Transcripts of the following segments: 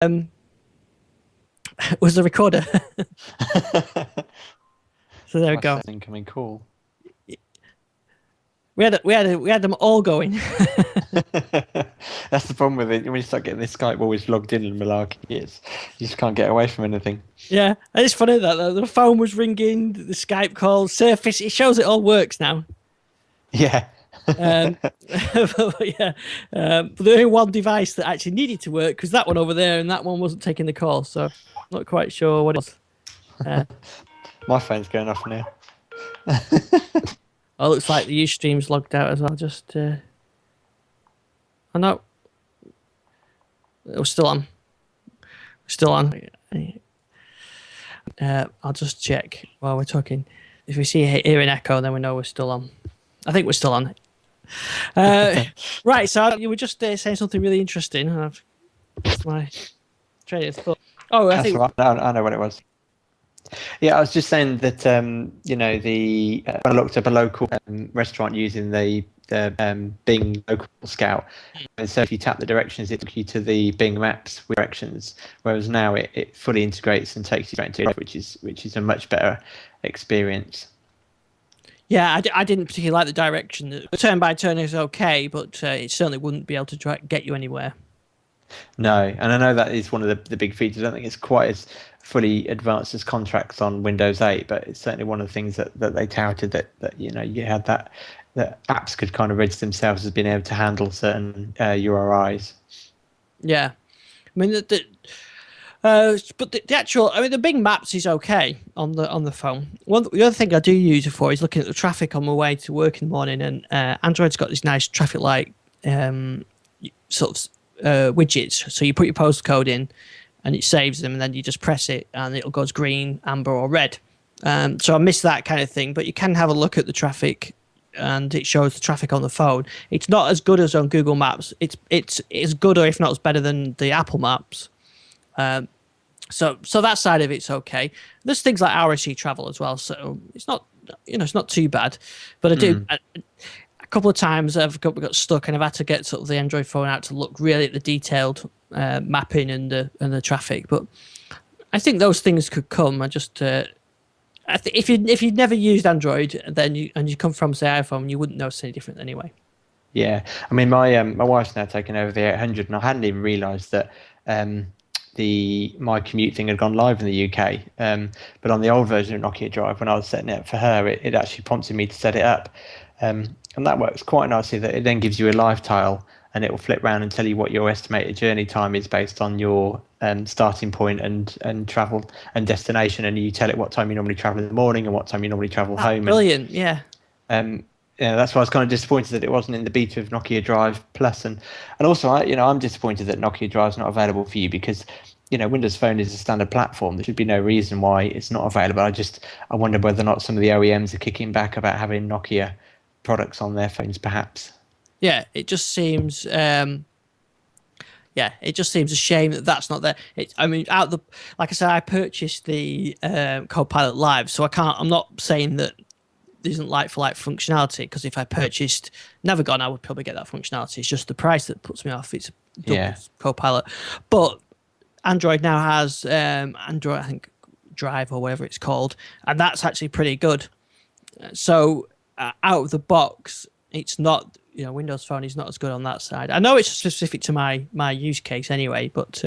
was the recorder. So there we go. Incoming call. We had them all going. That's the problem with it. When you start getting this Skype always logged in and malarkey, you just can't get away from anything. Yeah, and it's funny that the phone was ringing, the Skype call, Surface. It shows it all works now. Yeah. But there's only one device that actually needed to work because that one over there and that one wasn't taking the call. So not quite sure what it was. My phone's going off now. Oh, looks like the Ustream's logged out as well. Just, oh no, it was still on. Still on. I'll just check while we're talking. If we hear an echo, then we know we're still on. I think we're still on. Right, so you were just saying something really interesting. I've lost my train of thought. Oh, I think right. I know what it was. Yeah, I was just saying that when I looked up a local restaurant using the Bing Local Scout, and so if you tap the directions, it took you to the Bing Maps with directions. Whereas now it fully integrates and takes you straight into it, which is a much better experience. Yeah, I didn't particularly like the direction. The turn by turn is okay, but it certainly wouldn't be able to get you anywhere. No, and I know that is one of the big features. I don't think it's quite as fully advanced as contracts on Windows 8, but it's certainly one of the things that they touted that you had that apps could kind of register themselves as being able to handle certain URIs. Yeah, I mean but the actual, I mean, the Bing Maps is okay on the phone. The other thing I do use it for is looking at the traffic on my way to work in the morning, and Android's got this nice traffic light sort of widgets. So you put your postcode in, and it saves them, and then you just press it, and it'll go as green, amber, or red. So I miss that kind of thing, but you can have a look at the traffic, and it shows the traffic on the phone. It's not as good as on Google Maps. It's as good, or if not as better than the Apple Maps. So that side of it's okay. There's things like RSC travel as well, so it's not too bad. But I do a couple of times I've got stuck and I've had to get sort of the Android phone out to look really at the detailed mapping and the traffic. But I think those things could come. I just if you'd never used Android, then you come from say iPhone, you wouldn't notice any different anyway. Yeah, I mean my wife's now taken over the 800, and I hadn't even realised that my commute thing had gone live in the UK. But on the old version of Nokia Drive, when I was setting it up for her, it actually prompted me to set it up, and that works quite nicely. That it then gives you a live tile, and it will flip around and tell you what your estimated journey time is based on your starting point and travel and destination, and you tell it what time you normally travel in the morning and what time you normally travel home. Brilliant, yeah. Yeah, that's why I was kind of disappointed that it wasn't in the beta of Nokia Drive Plus, and also I'm disappointed that Nokia Drive's not available for you, because Windows Phone is a standard platform. There should be no reason why it's not available. I wonder whether or not some of the OEMs are kicking back about having Nokia products on their phones, perhaps. Yeah, it just seems a shame that that's not there. Like I said, I purchased the Copilot Live, so I'm not saying that there isn't like-for-like functionality, because if I purchased Navigon, I would probably get that functionality. It's just the price that puts me off. It's double Copilot. But Android now has Android, I think, Drive or whatever it's called, and that's actually pretty good. So out of the box, it's not, Windows Phone is not as good on that side. I know it's specific to my use case anyway, but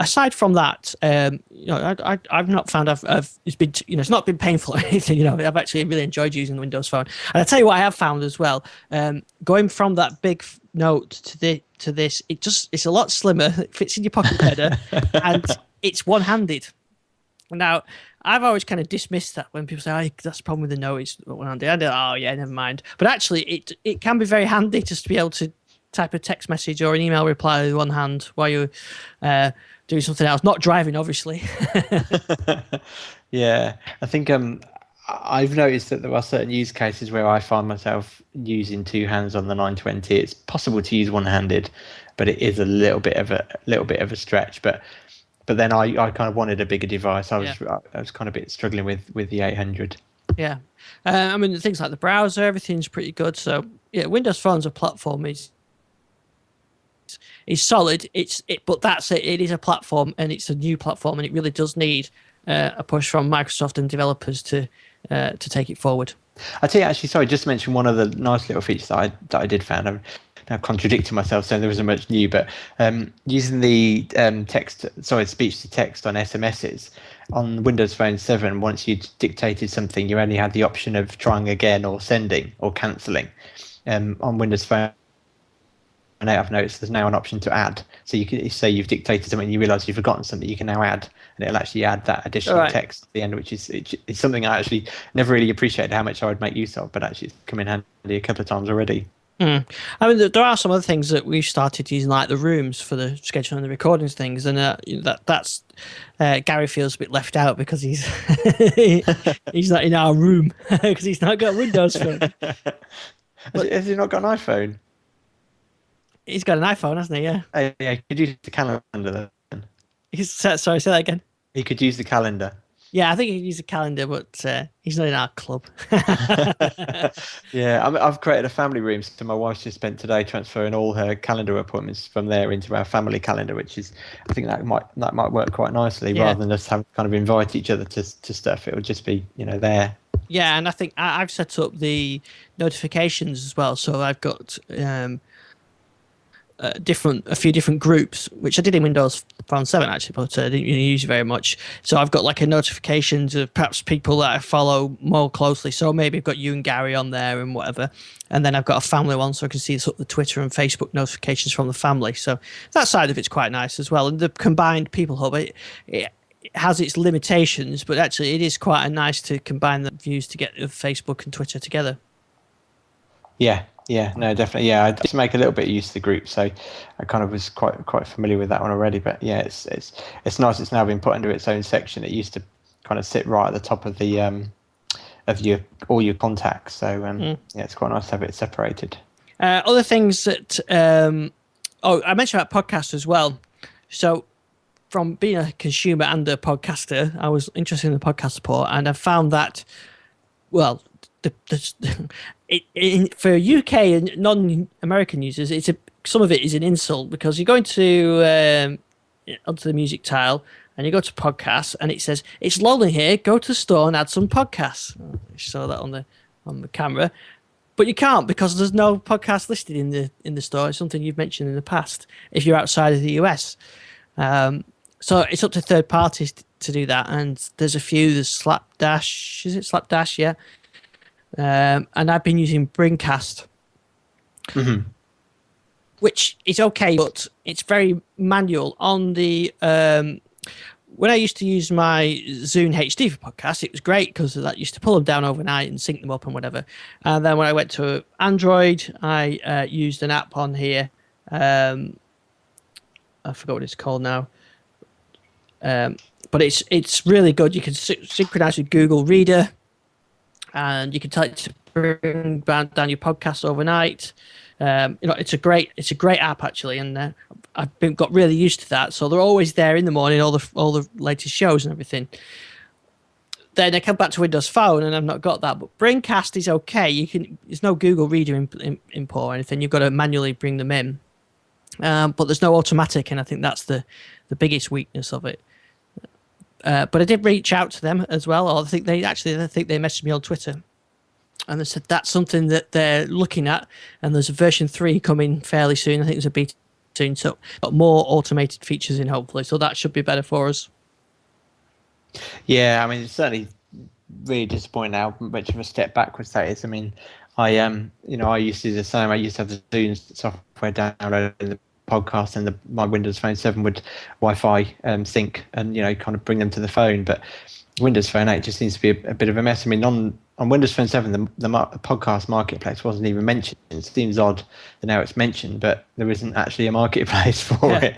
aside from that, I've not found it's been, it's not been painful or anything. I've actually really enjoyed using the Windows Phone. And I tell you what I have found as well, going from that big Note to this, it's a lot slimmer. It fits in your pocket better, and it's one-handed. Now, I've always kind of dismissed that when people say, "Oh, that's the problem with the Note, it's one-handed." I go, "Oh yeah, never mind." But actually, it can be very handy just to be able to type a text message or an email reply with one hand while you're doing something else, not driving, obviously. Yeah, I think I've noticed that there are certain use cases where I find myself using two hands on the 920. It's possible to use one-handed, but it is a little bit of a stretch. But then I kind of wanted a bigger device. I was kind of a bit struggling with the 800. Yeah, I mean, things like the browser, everything's pretty good. So yeah, Windows Phone's a platform is is solid. But that's it. It is a platform, and it's a new platform, and it really does need a push from Microsoft and developers to take it forward. I tell you, actually, sorry, just to mention one of the nice little features that I did find. I'm now contradicting myself, saying there wasn't much new, but using the speech to text on SMSs on Windows Phone 7, once you dictated something, you only had the option of trying again or sending or cancelling. On Windows Phone 8, I've noticed there's now an option to add. So you can say you've dictated something, you realise you've forgotten something, you can now add, and it'll actually add that additional text at the end, which is it's something I actually never really appreciated how much I would make use of, but actually it's come in handy a couple of times already. I mean, there are some other things that we've started using, like the rooms for the scheduling and the recordings things, and that's Gary feels a bit left out because he's he's not in our room because he's not got Windows Phone. Has he not got an iPhone? He's got an iPhone, hasn't he? Yeah. Yeah, he could use the calendar then. Sorry, say that again. He could use the calendar. Yeah, I think he could use a calendar, but he's not in our club. Yeah, I've created a family room, so my wife's just spent today transferring all her calendar appointments from there into our family calendar, which is, I think that might work quite nicely, rather than us having to kind of invite each other to stuff. It would just be, there. Yeah, and I think I've set up the notifications as well, so I've got a few different groups, which I did in Windows Phone 7 actually, but I didn't really use it very much. So I've got like a notifications of perhaps people that I follow more closely. So maybe I've got you and Gary on there and whatever. And then I've got a family one, so I can see sort of the Twitter and Facebook notifications from the family. So that side of it's quite nice as well. And the combined People Hub, it has its limitations, but actually it is quite nice to combine the views to get Facebook and Twitter together. Yeah, no, definitely. Yeah, I just make a little bit of use of the group, so I kind of was quite familiar with that one already. But yeah, it's nice. It's now been put into its own section. It used to kind of sit right at the top of the of all your contacts. So yeah, it's quite nice to have it separated. Other things that I mentioned about podcasts as well. So from being a consumer and a podcaster, I was interested in the podcast support, and I found that for UK and non-American users, some of it is an insult, because you're going to onto the music tile and you go to podcasts and it says it's loading here. Go to the store and add some podcasts. Oh, you saw that on the camera, but you can't because there's no podcast listed in the store. It's something you've mentioned in the past. If you're outside of the US, so it's up to third parties to do that. And there's a few. There's Slapdash. Is it Slapdash? Yeah. And I've been using Brincast, which is okay, but it's very manual. On the when I used to use my Zune HD for podcasts, it was great because that used to pull them down overnight and sync them up and whatever. And then when I went to Android, I used an app on here. I forgot what it's called now. But it's really good. You can synchronize with Google Reader. And you can tell it to bring down your podcast overnight. It's a great app actually, and I've got really used to that. So they're always there in the morning, all the latest shows and everything. Then I come back to Windows Phone, and I've not got that. But Brincast is okay. There's no Google Reader import or anything. You've got to manually bring them in, but there's no automatic, and I think that's the biggest weakness of it. But I did reach out to them as well. Or I think they messaged me on Twitter, and they said that's something that they're looking at. And there's a version 3 coming fairly soon. I think there's a beta soon, so got more automated features in hopefully. So that should be better for us. Yeah, I mean, it's certainly really disappointing how much of a step backwards that is. I mean, I used to do the same. I used to have the Zune software downloaded in the podcast, and my Windows Phone 7 would Wi-Fi sync and kind of bring them to the phone. But Windows Phone 8 just seems to be a bit of a mess. I mean, on Windows Phone 7, the podcast marketplace wasn't even mentioned. It seems odd that now it's mentioned, but there isn't actually a marketplace for it.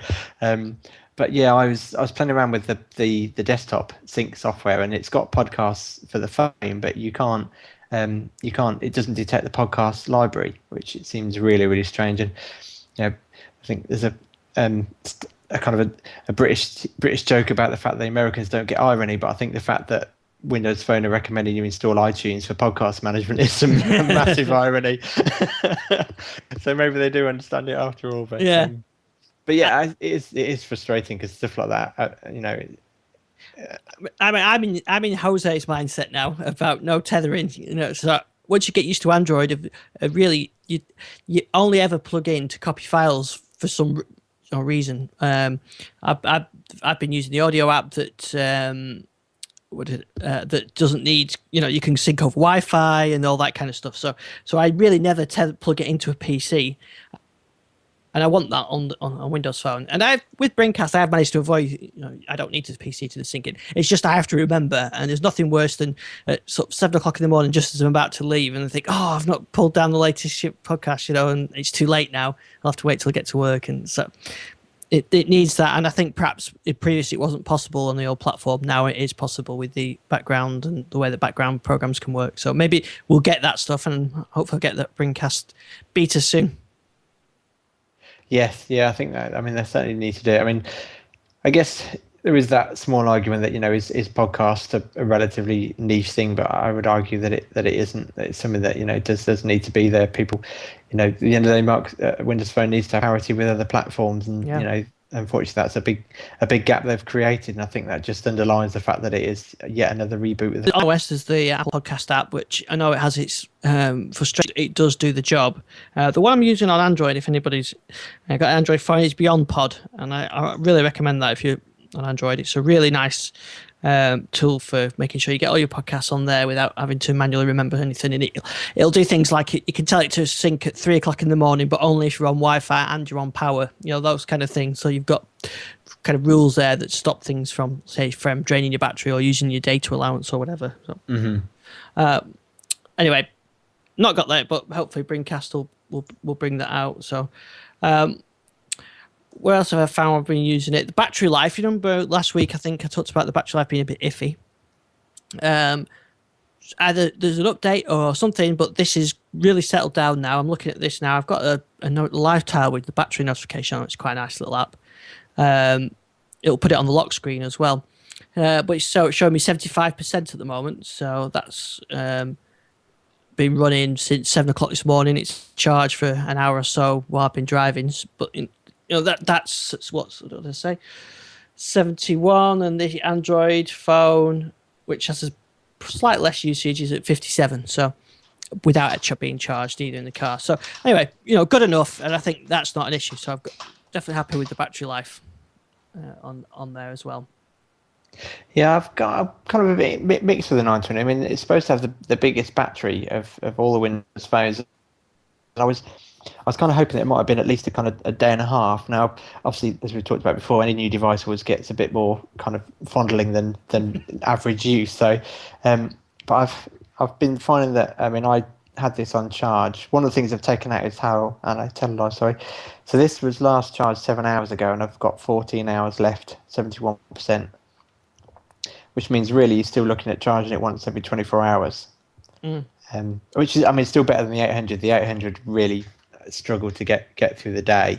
But yeah, I was playing around with the desktop sync software, and it's got podcasts for the phone, but you can't. It doesn't detect the podcast library, which it seems really, really strange. And I think there's a kind of a British joke about the fact that the Americans don't get irony, but I think the fact that Windows Phone are recommending you install iTunes for podcast management is some massive irony. So maybe they do understand it after all. But yeah. But yeah, it is frustrating because stuff like that, I'm in Jose's mindset now about no tethering. So once you get used to Android, really you only ever plug in to copy files for some reason. I've been using the audio app that that doesn't need, you can sync over Wi-Fi and all that kind of stuff. So I really never plug it into a PC. And I want that on a Windows Phone. And with Braincast, I have managed to avoid. I don't need the PC to sync it. It's just I have to remember. And there's nothing worse than at sort of 7 o'clock in the morning, just as I'm about to leave, and I think, oh, I've not pulled down the latest ship podcast, and it's too late now. I'll have to wait till I get to work. And so it needs that. And I think perhaps previously it wasn't possible on the old platform. Now it is possible with the background and the way that background programs can work. So maybe we'll get that stuff, and hopefully I'll get that Braincast beta soon. Yes, yeah, I think that. I mean, they certainly need to do it. I mean, I guess there is that small argument that is podcast a relatively niche thing, but I would argue that it isn't. That it's something that does need to be there. People, at the end of the day, Mark, Windows Phone needs to have parity with other platforms, and unfortunately, that's a big gap they've created, and I think that just underlines the fact that it is yet another reboot. With iOS is the Apple Podcast app, which I know it has its frustration. It does do the job. The one I'm using on Android, if anybody's got an Android phone, is Beyond Pod, and I really recommend that if you're on Android. It's a really nice tool for making sure you get all your podcasts on there without having to manually remember anything. And it'll do things like you can tell it to sync at 3 o'clock in the morning, but only if you're on Wi-Fi and you're on power. Those kind of things. So you've got kind of rules there that stop things from draining your battery or using your data allowance or whatever. So, anyway, not got that, but hopefully Braincast will bring that out. So. Where else have I found I've been using it? The battery life. You remember last week, I think I talked about the battery life being a bit iffy. Either there's an update or something, but this is really settled down now. I'm looking at this now. I've got a live tile with the battery notification on it. It's quite a nice little app. It'll put it on the lock screen as well. But it's showing me 75% at the moment. So that's been running since 7 o'clock this morning. It's charged for an hour or so while I've been driving. But that's what did I say? 71, and the Android phone, which has a slight less usage, is at 57. So without it being charged either in the car. So anyway, good enough, and I think that's not an issue. So I'm definitely happy with the battery life on there as well. Yeah, I'm kind of a bit mixed with the 920. I mean, it's supposed to have the biggest battery of all the Windows phones. I was kind of hoping that it might have been at least a day and a half. Now, obviously, as we talked about before, any new device always gets a bit more kind of fondling than average use. So, but I've been finding that. I mean, I had this on charge. One of the things I've taken out is sorry. So this was last charged 7 hours ago, and I've got 14 hours left, 71%, which means really you're still looking at charging it once every 24 hours. Which is, I mean, still better than the 800. The 800 really struggled to get through the day.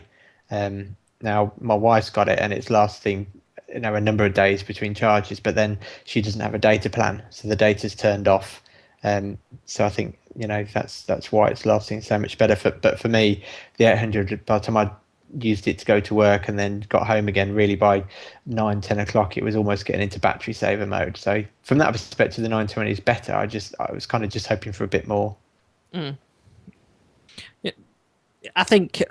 Now my wife's got it, and it's lasting a number of days between charges, but then she doesn't have a data plan, so the data's turned off. So I think that's why it's lasting so much better. But for me, the 800, by the time I used it to go to work and then got home again, really by 9-10 o'clock, it was almost getting into battery saver mode. So from that perspective, the 920 is better. I was kind of just hoping for a bit more. Yeah, I think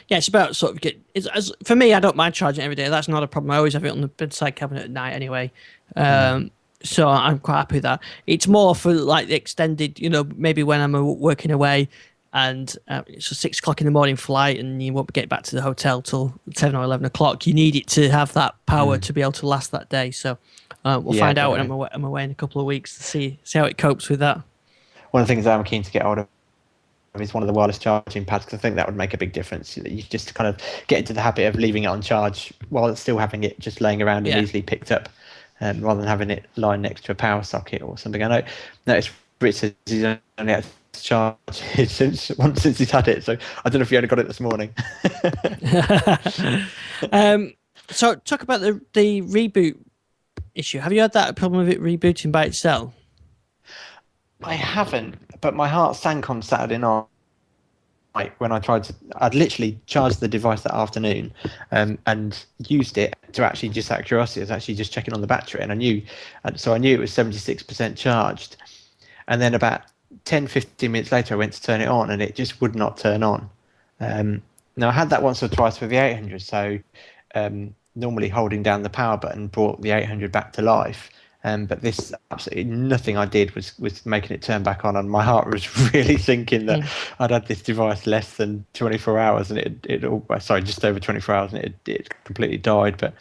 it's about sort of for me, I don't mind charging every day. That's not a problem. I always have it on the bedside cabinet at night anyway. So I'm quite happy with that. It's more for like the extended, maybe when I'm working away and it's a 6 o'clock in the morning flight and you won't get back to the hotel till 10 or 11 o'clock. You need it to have that power to be able to last that day. So we'll find out when I'm away in a couple of weeks to see how it copes with that. One of the things I'm keen to get hold of is one of the wireless charging pads, because I think that would make a big difference. You just kind of get into the habit of leaving it on charge while it's still having it just laying around and easily picked up, rather than having it lying next to a power socket or something. I noticed Rich says he's only had to charge it since he's had it, so I don't know if he only got it this morning. So talk about the reboot issue. Have you had that problem with it rebooting by itself? I haven't, but my heart sank on Saturday night when I tried to, I'd literally charged the device that afternoon, and used it to actually, just out of curiosity, I was actually just checking on the battery, and I knew it was 76% charged, and then about 10-15 minutes later I went to turn it on and it just would not turn on. Now I had that once or twice with the 800, so normally holding down the power button brought the 800 back to life. But this, absolutely nothing I did was making it turn back on, and my heart was really sinking that I'd had this device less than 24 hours, and just over 24 hours, and it completely died. But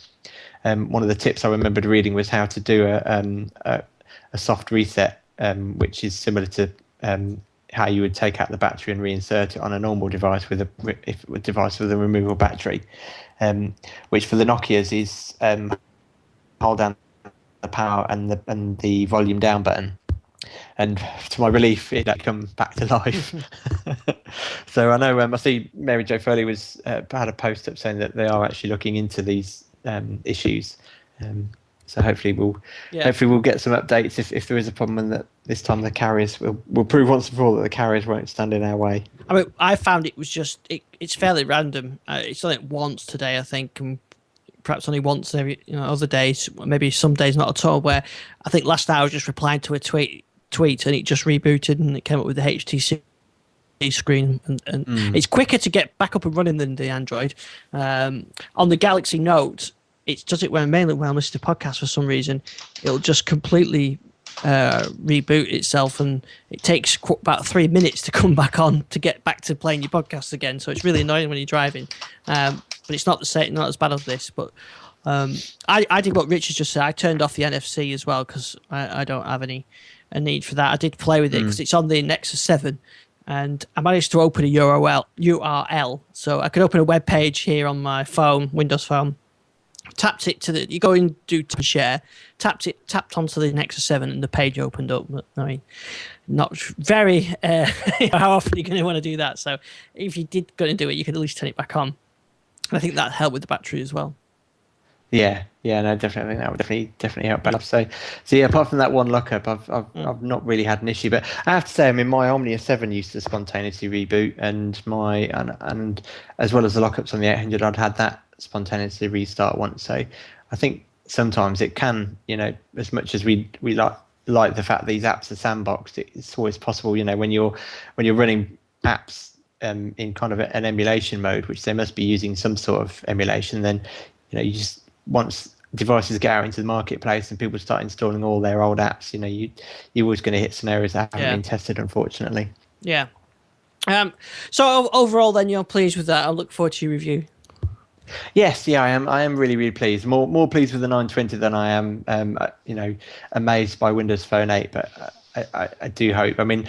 one of the tips I remembered reading was how to do a soft reset, which is similar to how you would take out the battery and reinsert it on a normal device with a device with a removable battery, which for the Nokias is hold down the power and the volume down button, and to my relief it had come back to life. So I know I see Mary Jo Foley was had a post up saying that they are actually looking into these issues, so hopefully we'll get some updates if there is a problem, and that this time the carriers will prove once and for all that the carriers won't stand in our way. I mean, I found it was just it's fairly random. It's done it once today, I think, and perhaps only once every other days, maybe some days not at all, where I think last night I was just replying to a tweet and it just rebooted and it came up with the HTC screen, and it's quicker to get back up and running than the Android. On the Galaxy Note, it does it mainly when I listen to podcasts for some reason. It'll just completely reboot itself, and it takes about 3 minutes to come back on to get back to playing your podcast again. So it's really annoying when you're driving. But it's not the same, not as bad as this. But I did what Richard just said. I turned off the NFC as well because I don't have a need for that. I did play with it because it's on the Nexus 7, and I managed to open a URL. So I could open a web page here on my phone, Windows Phone. Tapped it to you go and do share. Tapped onto the Nexus 7, and the page opened up. But, I mean, not very. How often are you going to want to do that? So if you did go and do it, you could at least turn it back on. And I think that helped with the battery as well. Yeah, no, definitely. That would definitely help balance. So yeah, apart from that one lockup, I've not really had an issue. But I have to say, I mean, my Omnia 7 used to spontaneously reboot, and and as well as the lockups on the 800, I'd had that spontaneously restart once. So I think sometimes it can, as much as we like the fact that these apps are sandboxed, it's always possible, when you're running apps in kind of an emulation mode, which they must be using some sort of emulation, then you just, once devices get out into the marketplace and people start installing all their old apps, you're always going to hit scenarios that haven't been tested, unfortunately. Yeah. So overall, then, you're pleased with that. I'll look forward to your review. Yes, I am. I am really, really pleased. More pleased with the 920 than I am, amazed by Windows Phone 8. But I do hope. I mean,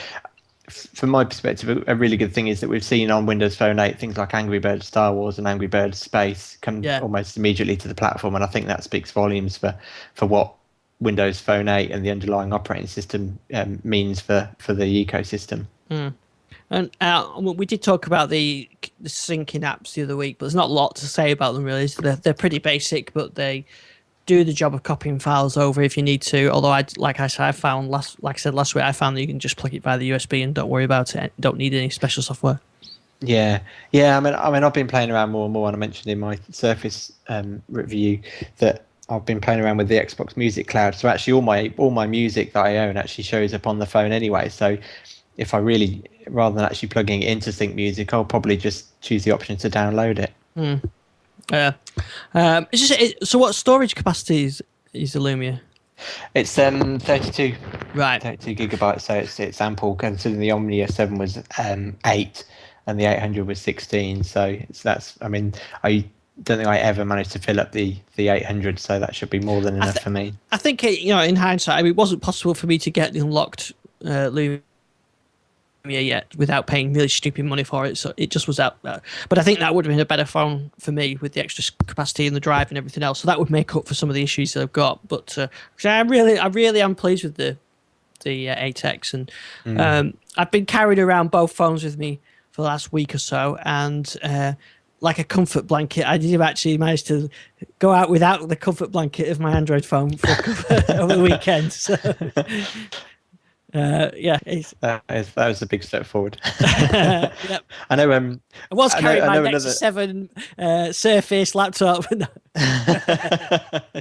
from my perspective, a really good thing is that we've seen on Windows Phone 8 things like Angry Birds Star Wars and Angry Birds Space come almost immediately to the platform, and I think that speaks volumes for what Windows Phone 8 and the underlying operating system means for the ecosystem. And we did talk about the syncing apps the other week, but there's not a lot to say about them really. They're pretty basic, but they do the job of copying files over if you need to. Although like I said last week, I found that you can just plug it via the USB and don't worry about it. Don't need any special software. Yeah. I mean, I've been playing around more and more, and I mentioned in my Surface review that I've been playing around with the Xbox Music Cloud. So actually, all my music that I own actually shows up on the phone anyway. So if I really, rather than actually plugging it into Sync Music, I'll probably just choose the option to download it. So what storage capacity is the Lumia? It's 32. Right. 32 gigabytes, so it's ample, considering the Omnia 7 was 8 and the 800 was 16. So I mean, I don't think I ever managed to fill up the 800, so that should be more than enough for me. I think in hindsight, it wasn't possible for me to get the unlocked Lumia yet without paying really stupid money for it, so it just was out there. But I think that would have been a better phone for me with the extra capacity and the drive and everything else, so that would make up for some of the issues that I've got. But I really am pleased with the 8X, and I've been carrying around both phones with me for the last week or so, and like a comfort blanket, I did actually manage to go out without the comfort blanket of my Android phone for over the weekend. So Yeah, it's, That was a big step forward. yep. I know. I was carrying I my know Nexus another. 7 Surface laptop.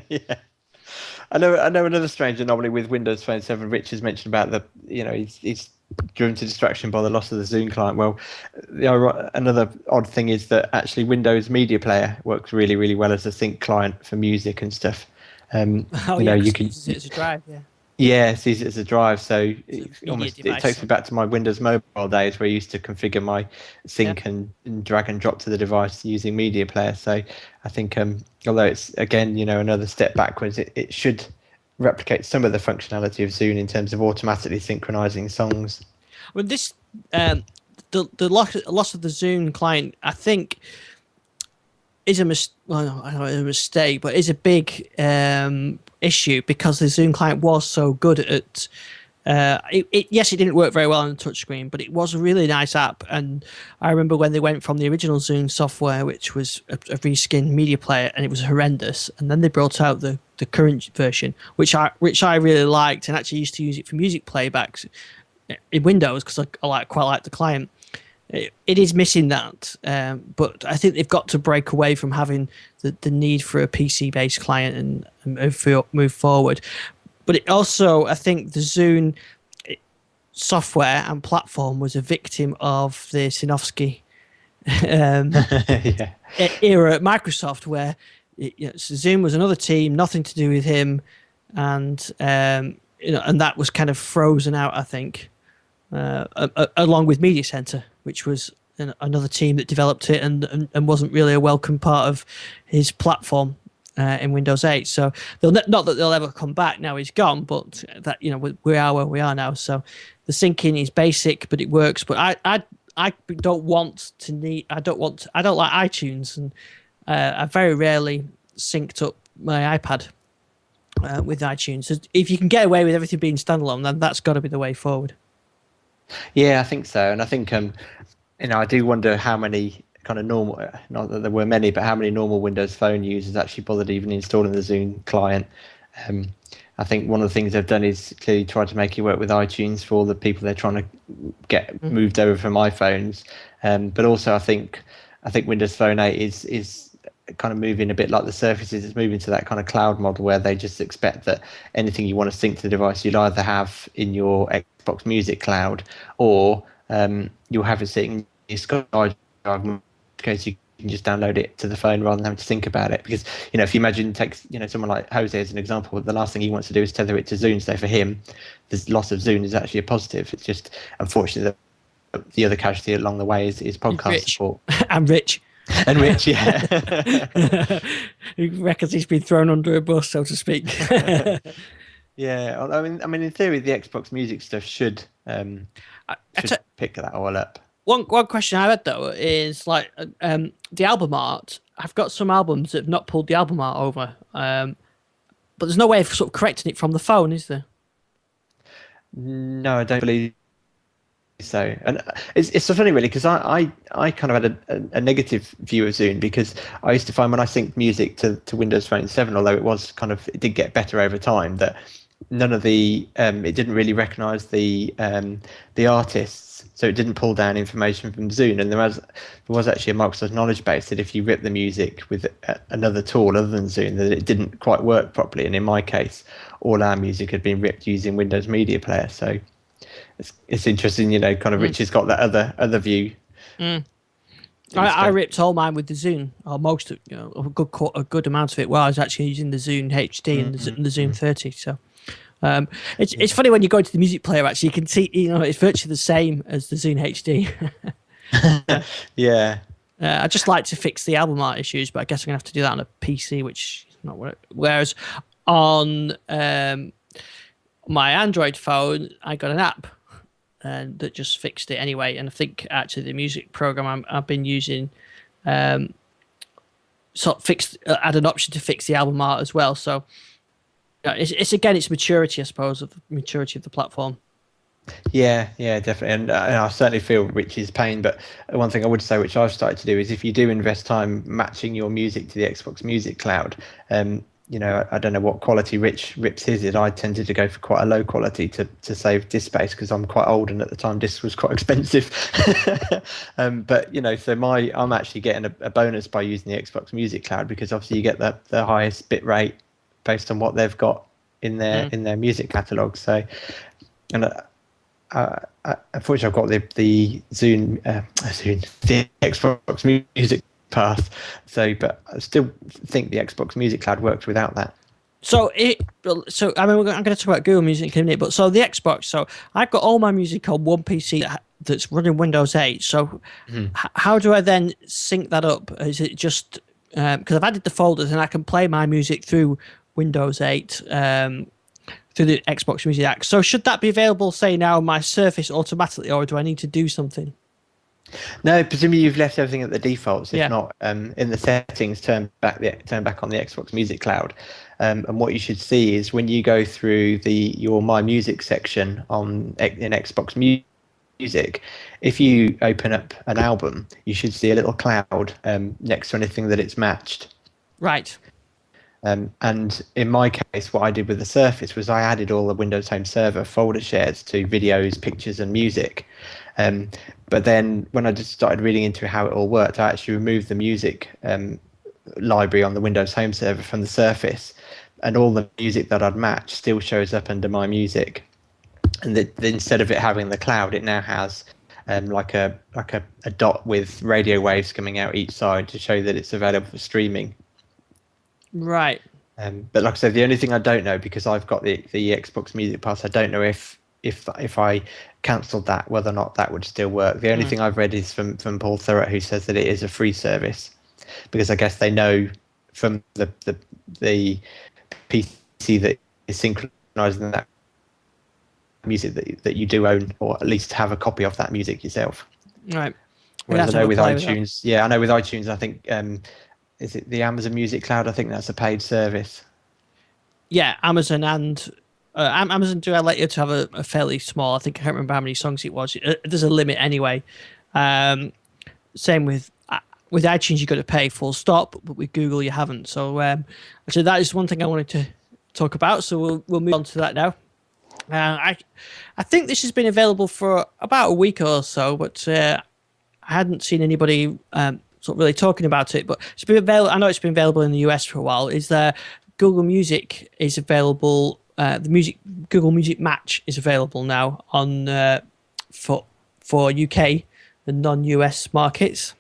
Yeah. I know another strange anomaly with Windows Phone 7. Rich has mentioned about he's driven to distraction by the loss of the Zune client. Well, another odd thing is that actually Windows Media Player works really, really well as a sync client for music and stuff. Oh yeah, You because it can. uses it as a drive. Yeah, Yeah, it sees it as a drive, so it's a it media almost it device. takes me back to my Windows Mobile days where I used to configure my Yeah. sync and drag and drop to the device using Media Player. So I think although it's again another step backwards, it should replicate some of the functionality of Zune in terms of automatically synchronizing songs. Well, this the loss of the Zune client, I think, is well, I don't know, a mistake, but is a big issue because the Zune client was so good at. Yes, it didn't work very well on the touchscreen, but it was a really nice app. And I remember when they went from the original Zune software, which was a reskinned media player, and it was horrendous. And then they brought out the current version, which I really liked, and actually used to use it for music playbacks in Windows because I quite like the client. It is missing that, but I think they've got to break away from having the need for a PC-based client and move forward. But it also, I think, the Zune software and platform was a victim of the Sinofsky Yeah. era at Microsoft, where Zoom was another team, nothing to do with him, and and that was kind of frozen out, I think, along with Media Center, which was another team that developed it and wasn't really a welcome part of his platform in Windows 8. So not that they'll ever come back now he's gone, but that we are where we are now. So the syncing is basic, but it works. But I don't want to need. I don't like iTunes, and I very rarely synced up my iPad with iTunes. So if you can get away with everything being standalone, then that's got to be the way forward. Yeah, I think so, and I think I do wonder how many kind of normal, not that there were many, but how many normal Windows Phone users actually bothered even installing the Zune client. I think one of the things they've done is clearly try to make it work with iTunes for all the people they're trying to get moved over from iPhones. But also, I think Windows Phone 8 is kind of moving a bit like the Surface is. It's moving to that kind of cloud model where they just expect that anything you want to sync to the device, you'll either have in your Xbox Music cloud or you'll have it sitting in your SkyDrive, in which case you can just download it to the phone rather than having to think about it. Because if you imagine someone like Jose as an example, the last thing he wants to do is tether it to Zune. So for him, the loss of Zune is actually a positive. It's just unfortunately the other casualty along the way is podcast support. I'm Rich. And Rich, yeah. He reckons he's been thrown under a bus, so to speak. Yeah, I mean, in theory, the Xbox Music stuff should pick that all up. One question I had though is like the album art. I've got some albums that have not pulled the album art over, but there's no way of sort of correcting it from the phone, is there? No, I don't believe so. And it's so funny really because I kind of had a negative view of Zune because I used to find when I synced music to Windows Phone 7, although it did get better over time, that none of the it didn't really recognize the artists, so it didn't pull down information from Zune. And there was actually a Microsoft knowledge base that if you rip the music with another tool other than Zune, that it didn't quite work properly. And in my case, all our music had been ripped using Windows Media Player. So it's interesting, kind of Rich has got that other view. I ripped all mine with the Zune, or most of a good amount of it. Well, I was actually using the Zune HD and the Zune 30. So it's funny when you go into the music player. Actually, you can see it's virtually the same as the Zune HD. Yeah. I just like to fix the album art issues, but I guess I'm gonna have to do that on a PC, which is not work. Whereas on my Android phone, I got an app that just fixed it anyway. And I think actually the music program I've been using had an option to fix the album art as well. So it's maturity, I suppose, of the maturity of the platform. Yeah, definitely. And I certainly feel Rich's pain. But one thing I would say, which I've started to do, is if you do invest time matching your music to the Xbox Music Cloud, I don't know what quality Rips his is. I tended to go for quite a low quality to save disk space because I'm quite old and at the time disc was quite expensive. But so I'm actually getting a bonus by using the Xbox Music Cloud because obviously you get the highest bit rate based on what they've got in their music catalog. So, and unfortunately, I've got the the Xbox Music Pass. So, but I still think the Xbox Music Cloud works without that. So I mean, I'm going to talk about Google Music in a minute, but so the Xbox. So I've got all my music on one PC that's running Windows 8. So how do I then sync that up? Is it just because I've added the folders and I can play my music through Windows 8 through the Xbox Music app? So should that be available, say now, on my Surface automatically, or do I need to do something? No, presumably you've left everything at the defaults. If not, in the settings, turn back on the Xbox Music Cloud. And what you should see is when you go through your My Music section in Xbox Music, if you open up an album, you should see a little cloud next to anything that it's matched. Right. And in my case, what I did with the Surface was I added all the Windows Home Server folder shares to videos, pictures, and music. But then when I just started reading into how it all worked, I actually removed the music library on the Windows Home Server from the Surface, and all the music that I'd matched still shows up under My Music. And instead of it having the cloud, it now has like a dot with radio waves coming out each side to show that it's available for streaming. Right. But like I said, the only thing I don't know, because I've got the Xbox Music Pass, I don't know if I cancelled that, whether or not that would still work. The only thing I've read is from Paul Thurrott, who says that it is a free service, because I guess they know from the PC that is synchronizing that music that you do own, or at least have a copy of that music yourself. Right. Whereas I know with iTunes, I know with iTunes, I think is it the Amazon Music Cloud? I think that's a paid service. Yeah, Amazon and Amazon do let you to have a fairly small. I think I can't remember how many songs it was. There's a limit anyway. Same with iTunes, you've got to pay full stop, but with Google you haven't. So actually, that is one thing I wanted to talk about. So we'll move on to that now. I think this has been available for about a week or so, but I hadn't seen anybody sort of really talking about it. But it's been available. I know it's been available in the US for a while. Is there Google Music is available? Google Music Match is available now on for UK and non-US markets.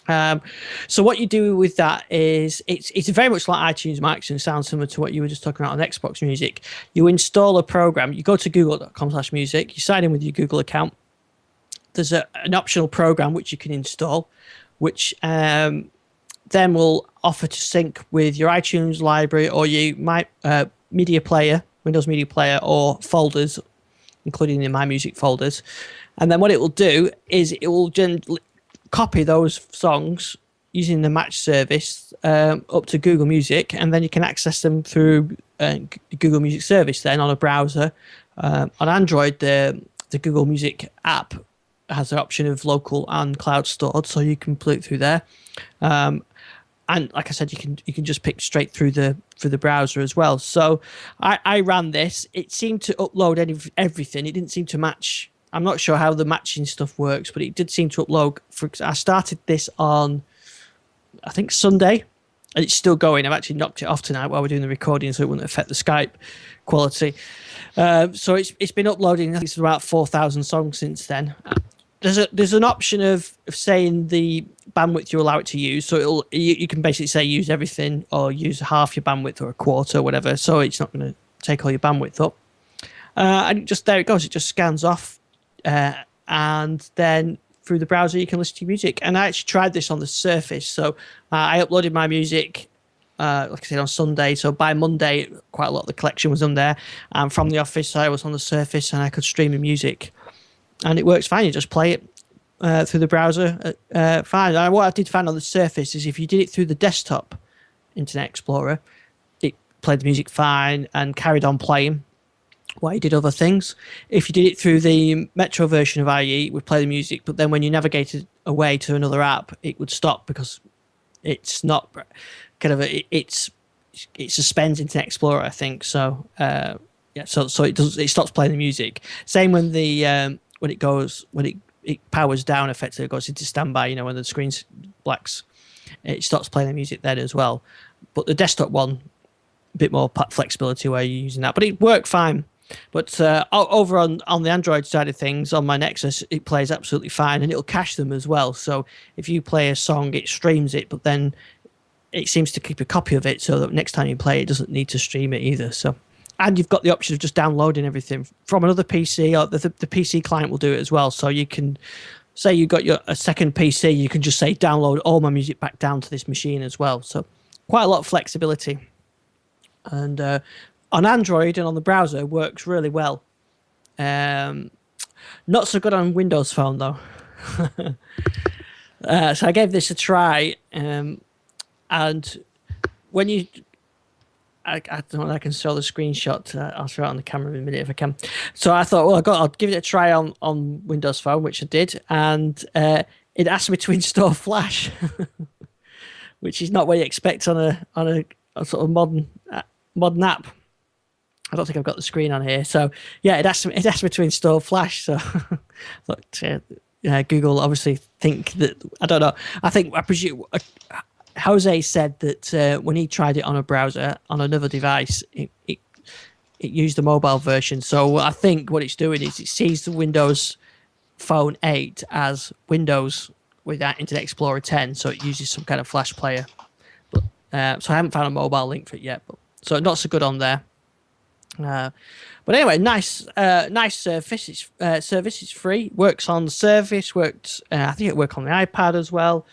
So what you do with that is it's very much like iTunes Max and sounds similar to what you were just talking about on Xbox Music. You install a program, you go to google.com/music, you sign in with your Google account. There's an optional program which you can install, which then will offer to sync with your iTunes library or your media player, Windows Media Player, or folders, including the My Music folders. And then what it will do is it will copy those songs using the Match service up to Google Music, and then you can access them through the Google Music service then on a browser. On Android, the Google Music app has the option of local and cloud stored, so you can put it through there. And like I said, you can just pick straight through the browser as well. So I ran this. It seemed to upload everything. It didn't seem to match. I'm not sure how the matching stuff works, but it did seem to upload. I started this on, I think, Sunday, and it's still going. I've actually knocked it off tonight while we're doing the recording, so it wouldn't affect the Skype quality. So it's been uploading. I think it's about 4,000 songs since then. There's an option of saying the bandwidth you allow it to use. So you can basically say use everything or use half your bandwidth or a quarter or whatever. So it's not going to take all your bandwidth up. And there it goes. It just scans off. And then through the browser you can listen to music. And I actually tried this on the Surface. So I uploaded my music, like I said, on Sunday. So by Monday, quite a lot of the collection was on there. And from the office, I was on the Surface and I could stream the music. And it works fine. You just play it through the browser. Fine. And what I did find on the Surface is if you did it through the desktop Internet Explorer, it played the music fine and carried on playing while you did other things. If you did it through the Metro version of IE, it would play the music, but then when you navigated away to another app, it would stop because it's not kind of it's it suspends Internet Explorer, I think. So yeah, so it stops playing the music. Same when it powers down, effectively it goes into standby. When the screen's blacks, it stops playing the music then as well. But the desktop one, a bit more flexibility where you're using that, but it worked fine. But over on the Android side of things, on my Nexus, it plays absolutely fine, and it'll cache them as well. So if you play a song, it streams it, but then it seems to keep a copy of it, so that next time you play it, doesn't need to stream it either. So, and you've got the option of just downloading everything from another PC, or the PC client will do it as well. So you can say you've got a second PC, you can just say download all my music back down to this machine as well. So quite a lot of flexibility. And on Android and on the browser, works really well. Not so good on Windows Phone though. So I gave this a try, and when you, I don't know, I can show the screenshot. I'll show it on the camera in a minute if I can. So I thought, well, I'll give it a try on Windows Phone, which I did, and it asked me to install Flash, which is not what you expect on a sort of modern app. I don't think I've got the screen on here. So yeah, it asked me to install Flash. So look, Google obviously think that, I don't know. I presume Jose said that when he tried it on a browser on another device, it used the mobile version. So I think what it's doing is it sees the Windows Phone 8 as Windows with that Internet Explorer 10. So it uses some kind of Flash player. But so I haven't found a mobile link for it yet. So not so good on there. But anyway, nice service. It's free. Works on the Surface. I think it works on the iPad as well.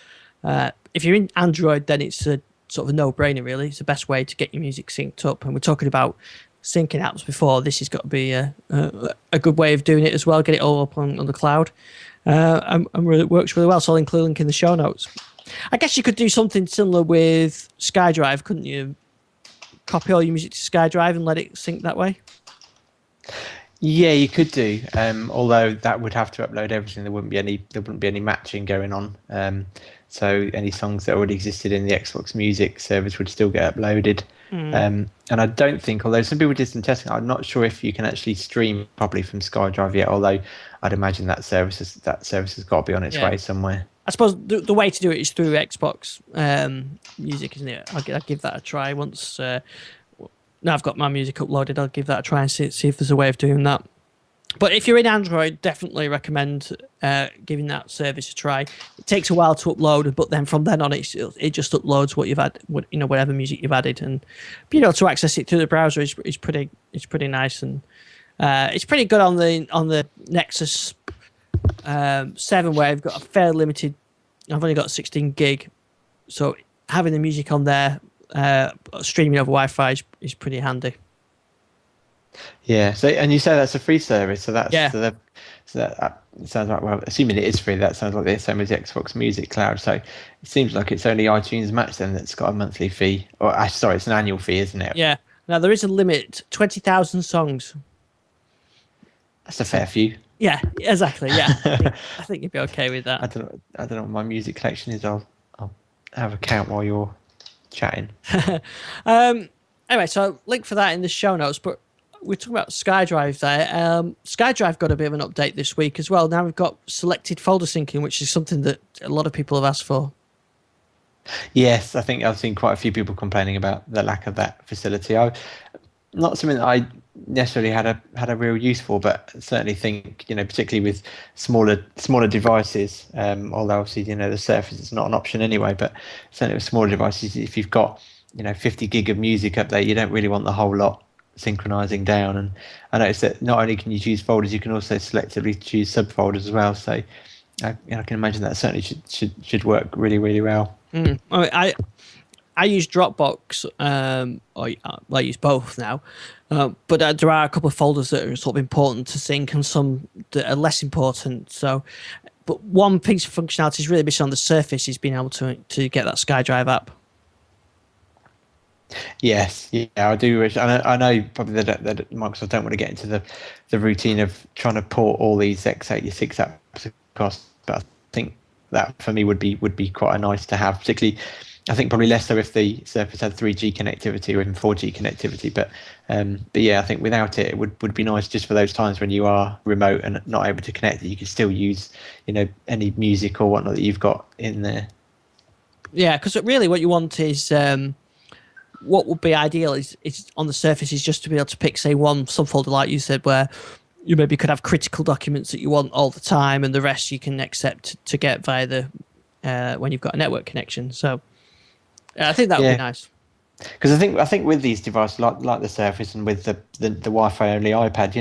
If you're in Android, then it's a sort of a no-brainer. Really, it's the best way to get your music synced up. And we're talking about syncing apps before. This has got to be a good way of doing it as well. Get it all up on the cloud. And really, it works really well. So I'll include a link in the show notes. I guess you could do something similar with SkyDrive, couldn't you? Copy all your music to SkyDrive and let it sync that way? Yeah, you could do. Although that would have to upload everything. There wouldn't be any matching going on. So any songs that already existed in the Xbox Music service would still get uploaded. And I don't think, although some people did some testing, I'm not sure if you can actually stream properly from SkyDrive yet. Although I'd imagine that service has got to be on its way somewhere. I suppose the way to do it is through Xbox Music, isn't it? I'll give that a try once. Now I've got my music uploaded, I'll give that a try and see if there's a way of doing that. But if you're in Android, definitely recommend giving that service a try. It takes a while to upload, but then from then on, it just uploads what you've had, whatever music you've added, and to access it through the browser is pretty nice, and it's pretty good on the Nexus 7, where I've got a fairly limited. I've only got 16 gig, so having the music on there, streaming over Wi-Fi is pretty handy. Yeah. So, and you say that's a free service, so that's that sounds like, well, assuming it is free, that sounds like the same as the Xbox Music Cloud. So it seems like it's only iTunes Match then that's got a monthly fee, or sorry, it's an annual fee, isn't it? Yeah. Now there is a limit, 20,000 songs. That's a fair few. Yeah, exactly. Yeah, I think you'd be okay with that. I don't know what my music collection is. I'll have a count while you're chatting. Anyway, so link for that in the show notes. But we're talking about SkyDrive there. SkyDrive got a bit of an update this week as well. Now we've got selected folder syncing, which is something that a lot of people have asked for. Yes, I think I've seen quite a few people complaining about the lack of that facility. Not something that I necessarily had a real use for, but certainly think, particularly with smaller devices, although obviously the Surface is not an option anyway, but certainly with smaller devices, if you've got 50 gig of music up there, you don't really want the whole lot synchronizing down. And I noticed that not only can you choose folders, you can also selectively choose subfolders as well. So I can imagine that certainly should work really, really well. I use Dropbox, I use both now, but there are a couple of folders that are sort of important to sync and some that are less important. So, but one piece of functionality is really missing on the Surface is being able to get that SkyDrive app. Yes, yeah, I do wish. I know probably that Microsoft don't want to get into the routine of trying to port all these x86 apps across, but I think that for me would be quite a nice to have, particularly I think probably less so if the Surface had 3G connectivity or even 4G connectivity. But yeah, I think without it, it would be nice just for those times when you are remote and not able to connect. That you can still use, any music or whatnot that you've got in there. Yeah, because really, what you want is what would be ideal is on the Surface is just to be able to pick, say, one subfolder, like you said, where you maybe could have critical documents that you want all the time, and the rest you can accept to get via the when you've got a network connection. So I think that would be nice. Because I think with these devices like the Surface and with the Wi-Fi only iPad,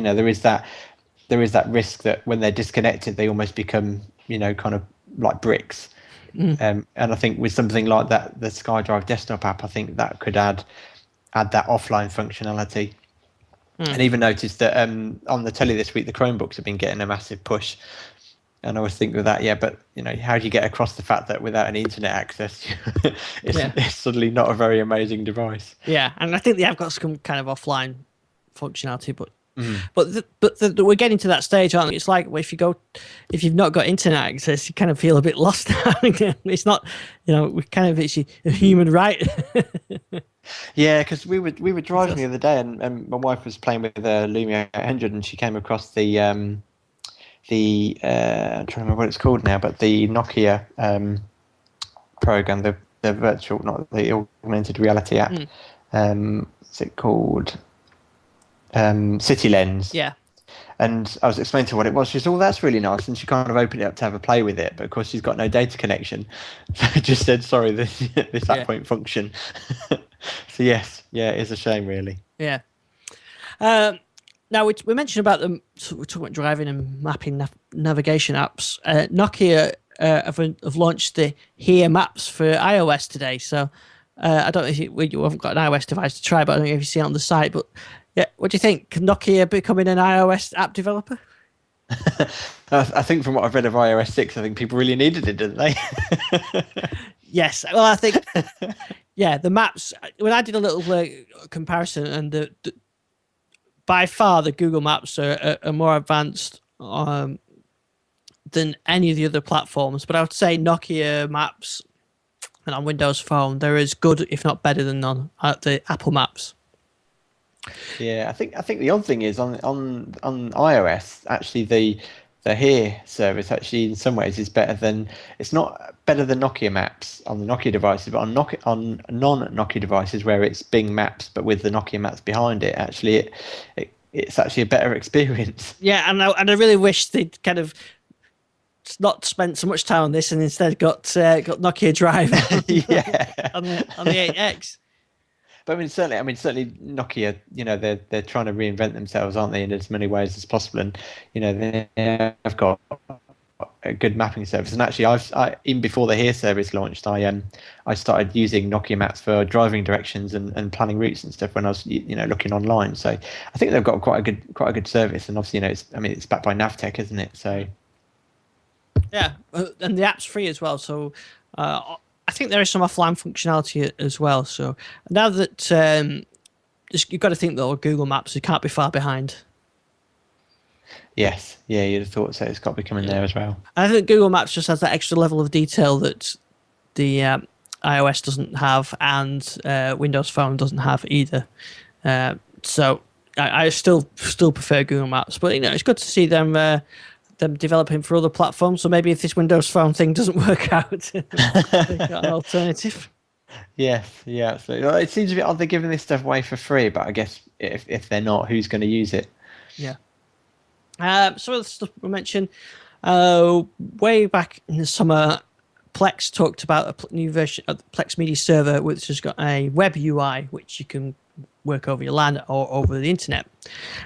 there is that risk that when they're disconnected, they almost become kind of like bricks. And I think with something like that, the SkyDrive desktop app, I think that could add that offline functionality. And even noticed that on the telly this week, the Chromebooks have been getting a massive push. And I always think with that, but how do you get across the fact that without any internet access, it's suddenly not a very amazing device? Yeah, and I think they have got some kind of offline functionality, but we're getting to that stage, aren't we? It's like if you've not got internet access, you kind of feel a bit lost. It's not, it's a human right. Yeah, because we were driving the other day, and my wife was playing with the Lumia 800, and she came across the I'm trying to remember what it's called now, but the Nokia program, the virtual, not the augmented reality app. What's it called? City Lens. Yeah. And I was explaining to her what it was. She said, "Oh, that's really nice." And she kind of opened it up to have a play with it, but of course she's got no data connection. So I just said, "Sorry, this app won't function." So yes, it is a shame, really. Yeah. Now we mentioned about them. So we're talking about driving and mapping navigation apps. Nokia have launched the Here Maps for iOS today. So I don't know if you haven't got an iOS device to try, but I don't know if you see it on the site. But yeah, what do you think? Can Nokia becoming an iOS app developer? I think from what I've read of iOS 6, I think people really needed it, didn't they? Yes. Well, I think, the maps, when I did a little comparison, and by far the Google Maps are more advanced than any of the other platforms. But I would say Nokia Maps and on Windows Phone, they're as good, if not better, than on the Apple Maps. Yeah, I think the odd thing is on iOS, actually the Here service actually in some ways is better than, it's not better than Nokia Maps on the Nokia devices, but on non-Nokia devices where it's Bing Maps but with the Nokia Maps behind it, actually it's actually a better experience. Yeah, and I really wish they'd kind of not spent so much time on this and instead got Nokia Drive on the 8X. But certainly Nokia, they're trying to reinvent themselves, aren't they, in as many ways as possible, and they have got a good mapping service. And actually, I even before the Here service launched, I started using Nokia Maps for driving directions and planning routes and stuff when I was looking online. So I think they've got quite a good service, and obviously it's backed by Navtech, isn't it? So yeah, and the app's free as well. So I think there is some offline functionality as well. So now that you've got to think though, Google Maps, you can't be far behind. Yes, yeah, you'd have thought so. It's got to be coming there as well. I think Google Maps just has that extra level of detail that the iOS doesn't have, and Windows Phone doesn't have either. So I still prefer Google Maps, but it's good to see them developing for other platforms. So maybe if this Windows Phone thing doesn't work out, they've got an alternative. Yes, yeah, absolutely. Well, it seems a bit odd they're giving this stuff away for free, but I guess if they're not, who's going to use it? Yeah. Some of the stuff we mentioned way back in the summer, Plex talked about a new version of the Plex Media Server, which has got a web UI, which you can work over your LAN or over the internet,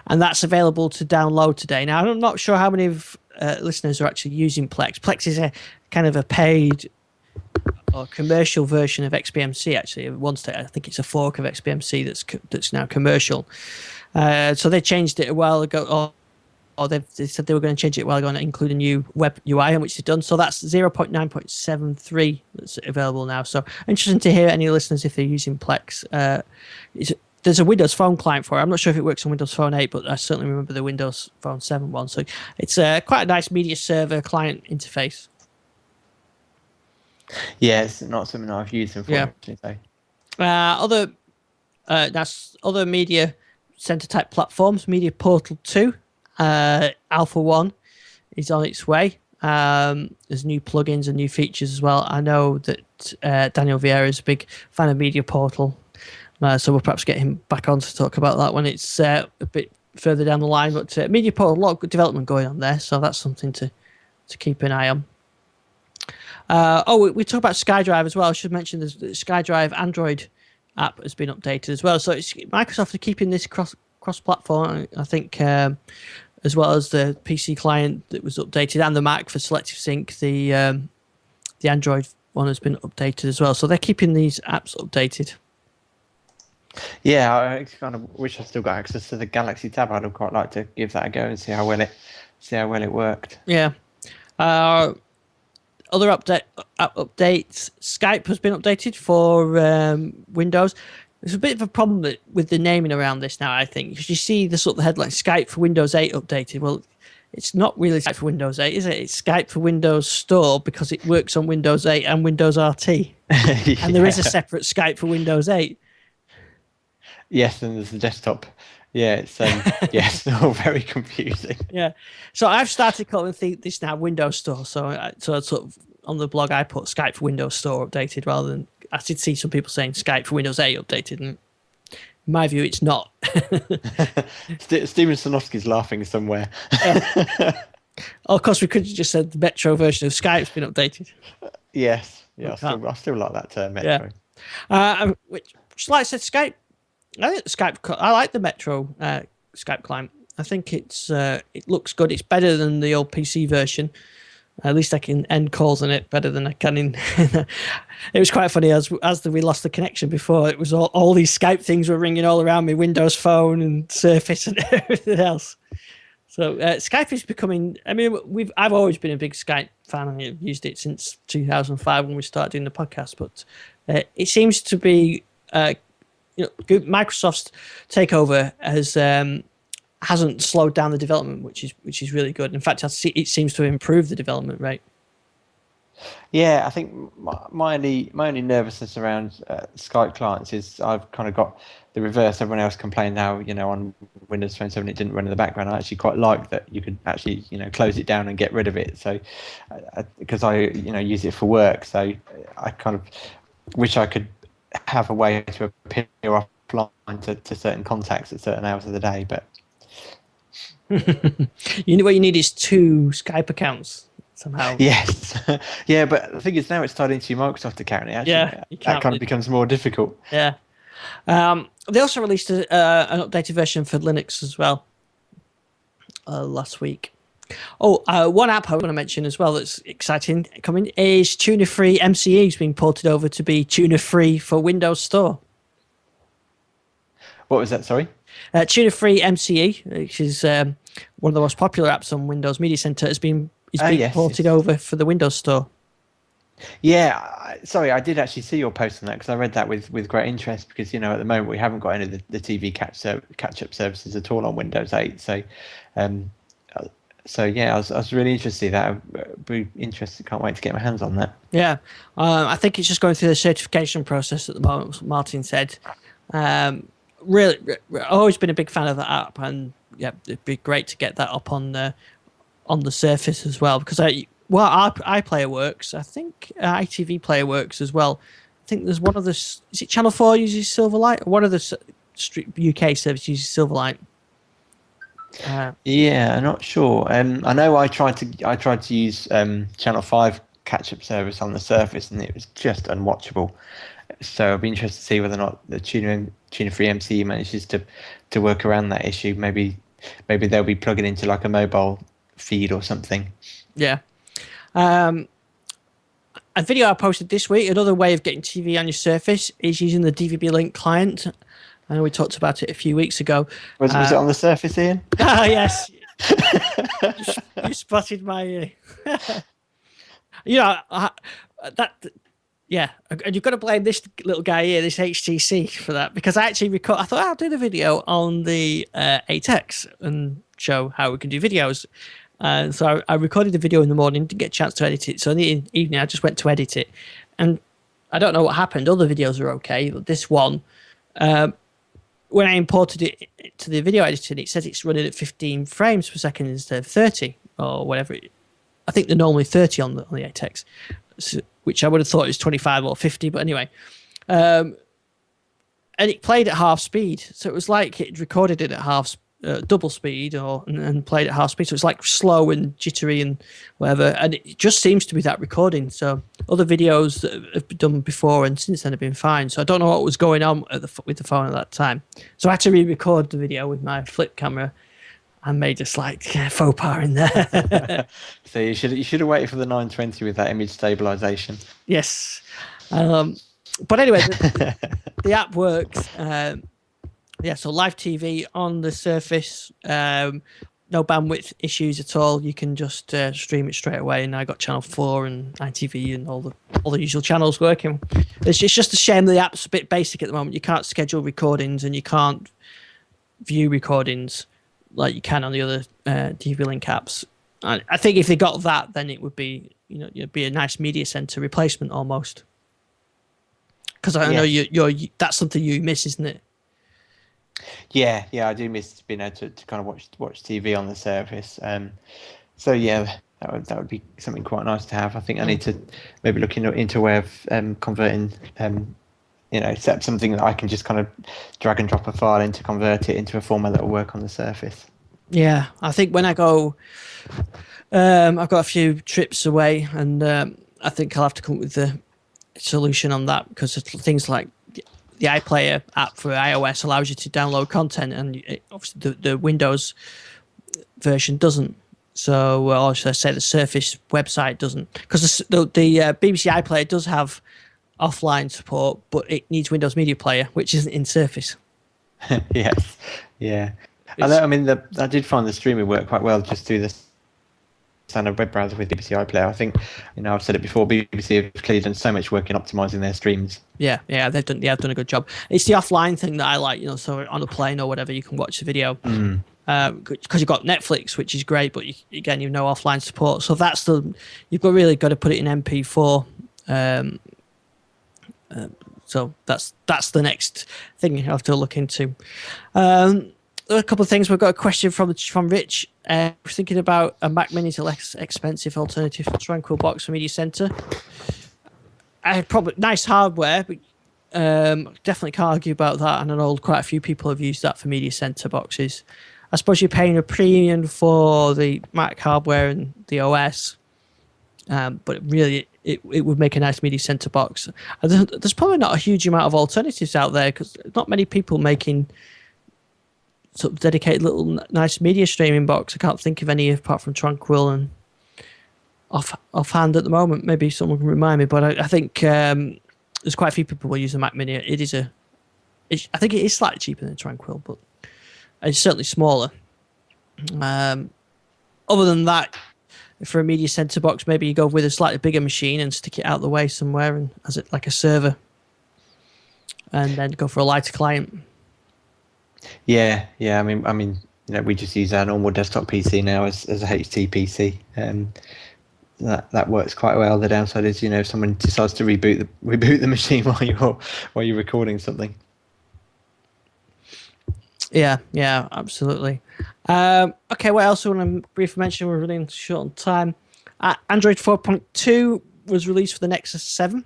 and that's available to download today. Now, I'm not sure how many of listeners are actually using Plex. Plex is a kind of a paid or commercial version of XBMC. Actually, at one stage, I think it's a fork of XBMC that's now commercial. So they changed it a while ago. Or they said they were going to change it while going to include a new web UI, which they've done. So that's 0.9.73 that's available now. So interesting to hear any listeners if they're using Plex. There's a Windows Phone client for it. I'm not sure if it works on Windows Phone 8, but I certainly remember the Windows Phone 7 one. So it's quite a nice media server client interface. Yeah, it's not something I've used, Yeah. unfortunately. So. That's other media center type platforms. Media Portal 2, Alpha 1 is on its way. There's new plugins and new features as well. I know that Daniel Vieira is a big fan of Media Portal, so we'll perhaps get him back on to talk about that when it's a bit further down the line. But Media Portal, a lot of good development going on there, so that's something to keep an eye on. We talk about SkyDrive as well. I should mention the SkyDrive Android app has been updated as well. So Microsoft are keeping this cross-platform, I think, as well as the PC client that was updated and the Mac for Selective Sync. The Android one has been updated as well. So they're keeping these apps updated. Yeah, I kind of wish I still got access to the Galaxy Tab. I'd have quite like to give that a go and see how well it worked. Yeah. Other updates. Skype has been updated for Windows. There's a bit of a problem with the naming around this now, I think, because you see the sort of headline Skype for Windows 8 updated. Well, it's not really Skype for Windows 8, is it? It's Skype for Windows Store because it works on Windows 8 and Windows RT. Yeah. And there is a separate Skype for Windows 8. Yes, and there's the desktop. Yeah, it's yes, all very confusing. Yeah, so I've started calling this now Windows Store. So sort of on the blog I put Skype for Windows Store updated rather than I did see some people saying Skype for Windows 8 updated, and in my view, it's not. Steven Sinofsky's laughing somewhere. Of course, we could have just said the Metro version of Skype's been updated. Yes, yeah, I still like that term, Metro. Yeah. Which, like I said, Skype. I think I like the Metro Skype client. I think it looks good. It's better than the old PC version. At least I can end calls on it better than I can in. It was quite funny as we lost the connection before. It was all these Skype things were ringing all around me, Windows Phone and Surface and everything else. So Skype is becoming. I mean, I've always been a big Skype fan, and I've used it since 2005 when we started doing the podcast. But it seems to be. Microsoft's takeover hasn't slowed down the development, which is really good. In fact, it seems to improve the development rate. Yeah, I think my only nervousness around Skype clients is I've kind of got the reverse. Everyone else complained how on Windows Phone 7 it didn't run in the background. I actually quite like that you could actually close it down and get rid of it. So because I use it for work, so I kind of wish I could have a way to appear offline to certain contacts at certain hours of the day, but what you need is 2 Skype accounts somehow. Yes. Yeah, but the thing is now it's tied into your Microsoft account. That kind of becomes more difficult. Yeah. They also released an updated version for Linux as well last week. One app I want to mention as well that's exciting coming is Tuna-free MCE is being ported over to be tuna-free for Windows Store. What was that, sorry? Tuna-free MCE, which is one of the most popular apps on Windows Media Center, is being ported over for the Windows Store. Yeah, sorry, I did actually see your post on that because I read that with great interest because, at the moment we haven't got any of the TV catch-up services at all on Windows 8. So yeah, I was really interested to see that. I'd be interested. Can't wait to get my hands on that. Yeah, I think it's just going through the certification process at the moment. Martin said, really, I've always been a big fan of that app, and yeah, it'd be great to get that up on the Surface as well because iPlayer works. I think ITV Player works as well. I think there's one of the. Is it Channel 4 uses Silverlight? One of the UK services uses Silverlight. Yeah, I'm not sure. I know I tried to use Channel 5 catch-up service on the Surface, and it was just unwatchable. So I'd be interested to see whether or not the Tuna-free MCE manages to work around that issue. Maybe they'll be plugging into like a mobile feed or something. Yeah. A video I posted this week. Another way of getting TV on your Surface is using the DVB Link client. I know we talked about it a few weeks ago. Was it on the Surface, Ian? Yes. you spotted my. Yeah, and you've got to blame this little guy here, this HTC, for that because I actually I thought I'll do the video on the 8X and show how we can do videos. So I recorded the video in the morning, didn't get a chance to edit it. So in the evening, I just went to edit it. And I don't know what happened. Other videos are okay, but this one, when I imported it to the video editing, it says it's running at 15 frames per second instead of 30 or whatever. I think they're normally 30 on the 8X, which I would have thought was 25 or 50. But anyway, and it played at half speed, so it was like it recorded it at double speed and played at half speed. So it's like slow and jittery and whatever. And it just seems to be that recording. So other videos that have been done before and since then have been fine. So I don't know what was going on with the phone at that time. So I had to re-record the video with my flip camera and made a slight faux pas in there. So you should have waited for the 920 with that image stabilization. Yes. But anyway, the app works. So live TV on the Surface, no bandwidth issues at all. You can just stream it straight away, and I got Channel 4 and ITV and all the usual channels working. It's just a shame the app's a bit basic at the moment. You can't schedule recordings and you can't view recordings like you can on the other TV Link apps. I think if they got that, then it would be it'd be a nice media center replacement almost. Because I know that's something you miss, isn't it? Yeah, I do miss being able to kind of watch TV on the Surface. So yeah, that would be something quite nice to have. I think I need to maybe look into a way of converting, set up something that I can just kind of drag and drop a file in to convert it into a format that will work on the Surface. Yeah, I think when I go, I've got a few trips away, and I think I'll have to come up with the solution on that, because things like the iPlayer app for iOS allows you to download content, and obviously the Windows version doesn't. So, or should I say the Surface website doesn't, because the BBC iPlayer does have offline support, but it needs Windows Media Player, which isn't in Surface. Yes, yeah. I did find the streaming work quite well just through the standard web browser with BBC iPlayer. I think, I've said it before, BBC have clearly done so much work in optimizing their streams. Yeah, they've done a good job. It's the offline thing that I like, so on a plane or whatever, you can watch the video. Because you've got Netflix, which is great, but again, you've no offline support. So you've really got to put it in MP4. So that's the next thing you have to look into. A couple of things. We've got a question from Rich. We're thinking about a Mac Mini is a less expensive alternative to Tranquil box for Media Center. I had probably nice hardware, but definitely can't argue about that. And I know quite a few people have used that for Media Center boxes. I suppose you're paying a premium for the Mac hardware and the OS, but really it would make a nice Media Center box. There's probably not a huge amount of alternatives out there, because not many people making sort of dedicated little nice media streaming box. I can't think of any apart from Tranquil and offhand at the moment. Maybe someone can remind me, but I think there's quite a few people who use the Mac Mini. I think it is slightly cheaper than Tranquil, but it's certainly smaller. Other than that, for a media center box, maybe you go with a slightly bigger machine and stick it out the way somewhere and as it like a server, and then go for a lighter client. Yeah. I mean, we just use our normal desktop PC now as a HT PC, and that works quite well. The downside is, if someone decides to reboot the machine while you're recording something. Yeah, absolutely. Okay, what else I want to briefly mention? We're running short on time. Android 4.2 was released for the Nexus 7,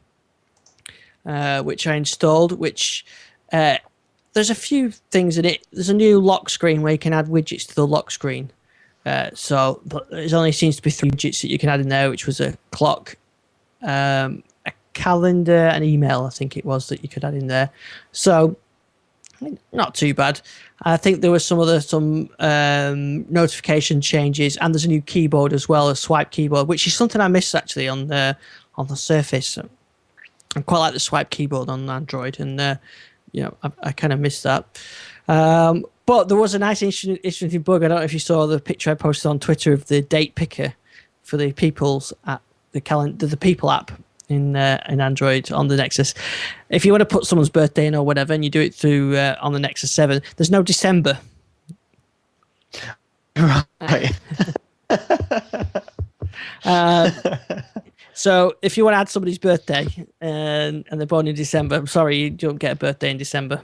which I installed, which there's a few things in it. There's a new lock screen where you can add widgets to the lock screen. But there only seems to be 3 widgets that you can add in there, which was a clock, a calendar, and email, I think it was, that you could add in there. So not too bad. I think there was some notification changes, and there's a new keyboard as well, a swipe keyboard, which is something I miss actually on the Surface. I quite like the swipe keyboard on Android, and I kind of missed that. But there was a nice interesting bug. I don't know if you saw the picture I posted on Twitter of the date picker for the People's app, the People app in Android on the Nexus. If you want to put someone's birthday in or whatever, and you do it through on the Nexus 7, there's no December. Right. So if you want to add somebody's birthday and they're born in December, I'm sorry, you don't get a birthday in December.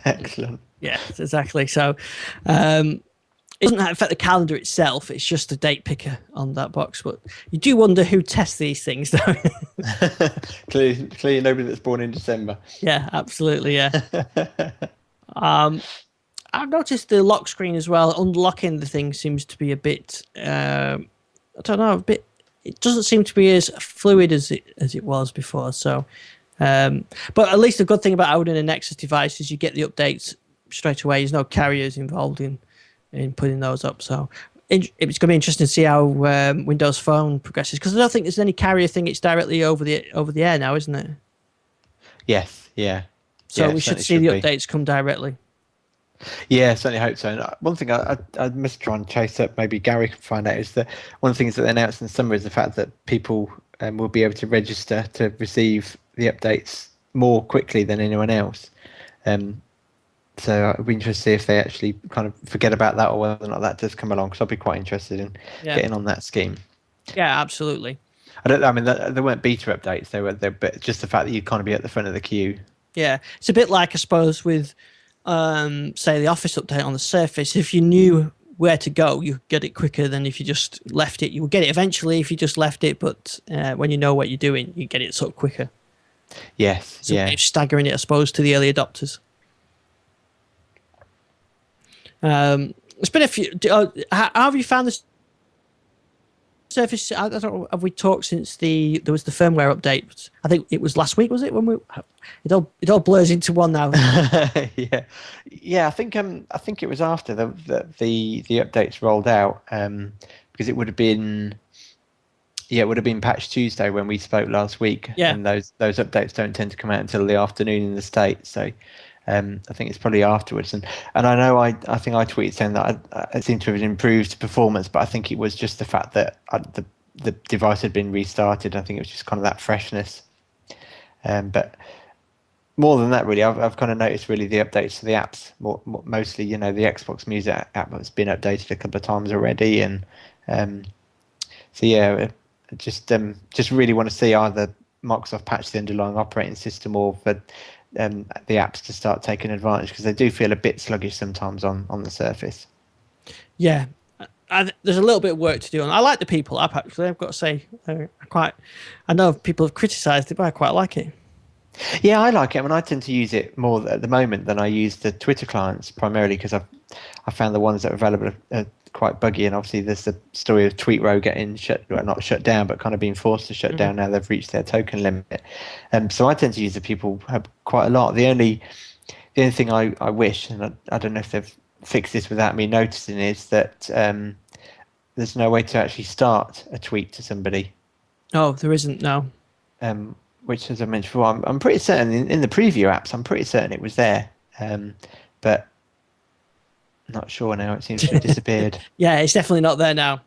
Excellent. Yeah, exactly. So it doesn't affect the calendar itself. It's just a date picker on that box. But you do wonder who tests these things, though. Clearly nobody that's born in December. Yeah, absolutely. Yeah. I've noticed the lock screen as well. Unlocking the thing seems to be a bit. I don't know. A bit. It doesn't seem to be as fluid as it was before. So, but at least the good thing about owning a Nexus device is you get the updates straight away. There's no carriers involved in putting those up. So it's going to be interesting to see how Windows Phone progresses, because I don't think there's any carrier thing. It's directly over the air now, isn't it? Yes. Yeah. So yeah, we should see the updates come directly. Yeah, certainly hope so. And one thing I must try and chase up, maybe Gary can find out, is that one of the things that they announced in the summer is the fact that people will be able to register to receive the updates more quickly than anyone else. So I'd be interested to see if they actually kind of forget about that, or whether or not that does come along, because I'd be quite interested in getting on that scheme. Yeah, absolutely. I mean, there weren't beta updates. They were there, but just the fact that you'd kind of be at the front of the queue. Yeah, it's a bit like, I suppose, with say the Office update on the Surface. If you knew where to go, you get it quicker than if you just left it. You will get it eventually if you just left it, but when you know what you're doing, you get it sort of quicker. Yes, So it's staggering it, I suppose, to the early adopters. It's been a few. How have you found this Surface? I don't know. Have we talked since there was the firmware update? I think it was last week. Was it when it all blurs into one now? yeah. I think it was after the updates rolled out, because it would have been. Yeah, it would have been Patch Tuesday when we spoke last week. Yeah. And those updates don't tend to come out until the afternoon in the States. So I think it's probably afterwards. And I know I think I tweeted saying that I seemed to have improved performance, but I think it was just the fact that the device had been restarted. I think it was just kind of that freshness. But more than that, really, I've kind of noticed really the updates to the apps. Mostly, the Xbox Music app has been updated a couple of times already. And so, yeah, just really want to see either Microsoft patch the underlying operating system, or for the apps to start taking advantage, because they do feel a bit sluggish sometimes on the Surface. Yeah, there's a little bit of work to do, and I like the People app, actually. I've got to say, I know people have criticised it, but I quite like it. Yeah, I like it. I mean, I tend to use it more at the moment than I use the Twitter clients, primarily because I found the ones that are available are quite buggy, and obviously there's the story of TweetRow getting not shut down, but kind of being forced to shut down now they've reached their token limit. So I tend to use the People hub quite a lot. The only thing I wish, and I don't know if they've fixed this without me noticing, is that there's no way to actually start a tweet to somebody. Oh, there isn't, no. Which, as I mentioned before, I'm pretty certain in the preview apps, I'm pretty certain it was there, but not sure now. It seems to have disappeared. Yeah, it's definitely not there now.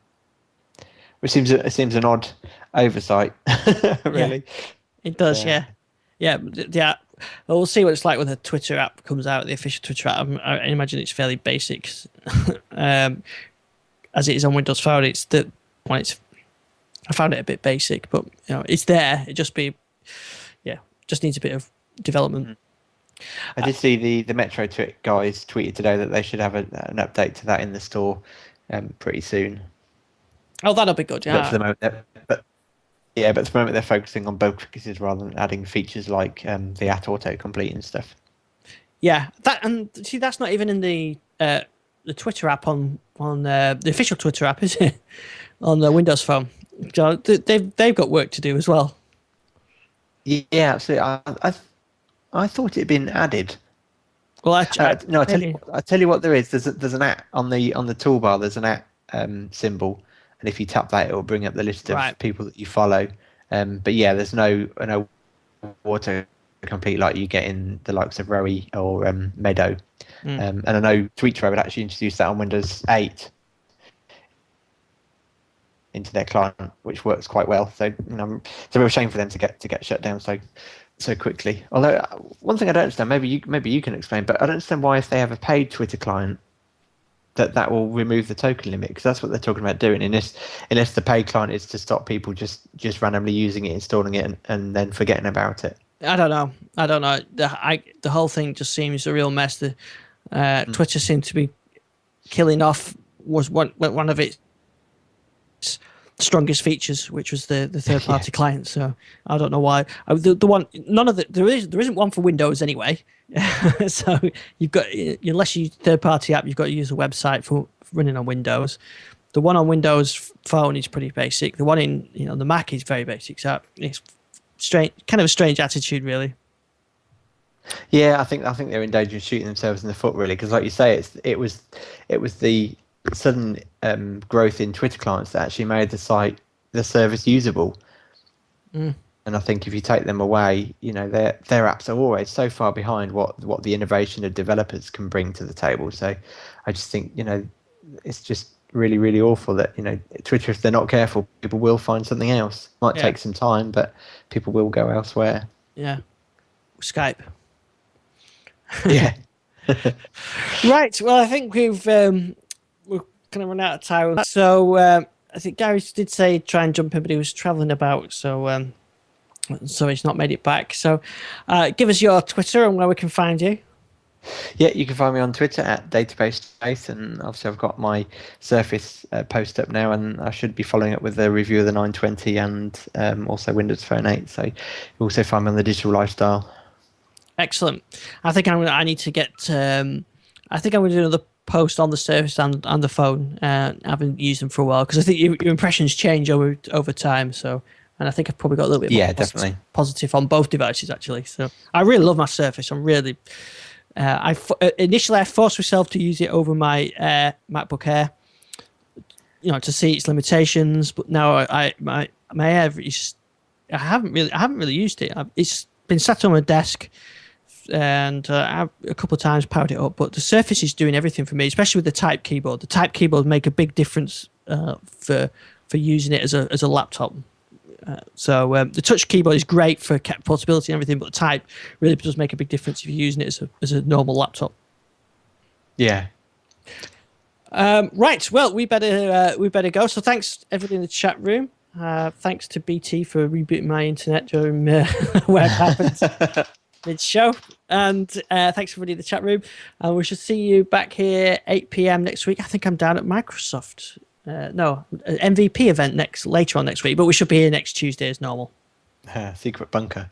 Which seems an odd oversight, really. Yeah, it does, yeah. We'll see what it's like when the Twitter app comes out, the official Twitter app. I imagine it's fairly basic, as it is on Windows Phone. I found it a bit basic, but it's there. It just needs a bit of development. I did see the Metro guys tweeted today that they should have an update to that in the store pretty soon. Oh, that'll be good. Yeah. But for the moment, but for the moment they're focusing on bug fixes rather than adding features like the autocomplete and stuff. Yeah, that's not even in the Twitter app on the official Twitter app, is it? On the Windows Phone. So they've got work to do as well. Yeah, absolutely. I thought it had been added. Well, I tell you what there is. There's an at on the toolbar. There's an at symbol, and if you tap that, it will bring up the list of people that you follow. But yeah, there's no auto complete like you get in the likes of Rowie or Meadow. And I know TweetRow would actually introduce that on Windows 8 into their client, which works quite well. So it's a real shame for them to get shut down so quickly. Although one thing I don't understand, maybe you can explain, but I don't understand why, if they have a paid Twitter client, that will remove the token limit, because that's what they're talking about doing. Unless the paid client is to stop people just randomly using it, installing it, and then forgetting about it. I don't know. The whole thing just seems a real mess. Twitter seemed to be killing off was one of its strongest features, which was the third party client. So I don't know why. The one, none of the there isn't one for Windows anyway. So you've got, unless you use third party app, you've got to use a website for running on Windows. The one on Windows Phone is pretty basic. The one in the Mac is very basic. So it's strange, kind of a strange attitude, really. Yeah, I think they're in danger of shooting themselves in the foot, really, because like you say, it was the sudden growth in Twitter clients that actually made the service usable. And I think if you take them away, their apps are always so far behind what the innovation of developers can bring to the table. So I just think it's just really, really awful that Twitter, if they're not careful, people will find something else. Might take some time, but people will go elsewhere. Yeah, Skype. Yeah. Right. Well, I think we're kind of run out of time. So I think Gary did say try and jump in, but he was traveling about, so he's not made it back. So give us your Twitter and where we can find you. Yeah, you can find me on Twitter at Database Space, and obviously I've got my Surface post up now, and I should be following up with a review of the 920 and also Windows Phone 8. So you also find me on the Digital Lifestyle. Excellent. I think I need to get. I think I'm going to do another post on the Surface and the phone. I haven't used them for a while because I think your impressions change over time. So, and I think I've probably got a little bit more definitely positive on both devices actually. So I really love my Surface. I'm really. Initially I forced myself to use it over my MacBook Air, to see its limitations. But now my Air is. I haven't really used it. It's been sat on my desk. And I've a couple of times powered it up, but the Surface is doing everything for me, especially with the Type keyboard. The Type keyboard make a big difference for using it as a laptop. So the Touch keyboard is great for portability and everything, but the Type really does make a big difference if you're using it as a normal laptop. Yeah. Right. Well, we better go. So thanks everybody in the chat room. Thanks to BT for rebooting my internet during where it happened. Mid-show, and thanks everybody in the chat room, and we should see you back here 8 p.m. next week. I think I'm down at Microsoft MVP event later on next week, but we should be here next Tuesday as normal. Secret bunker.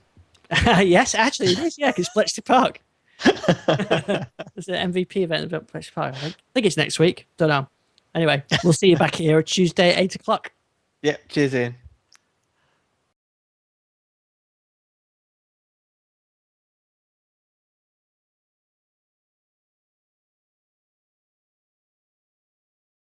Yes, actually it is, because Bletchley Park. There's an MVP event at Bletchley Park. I think it's next week, don't know. Anyway, we'll see you back here Tuesday 8 o'clock. Yeah, cheers Ian.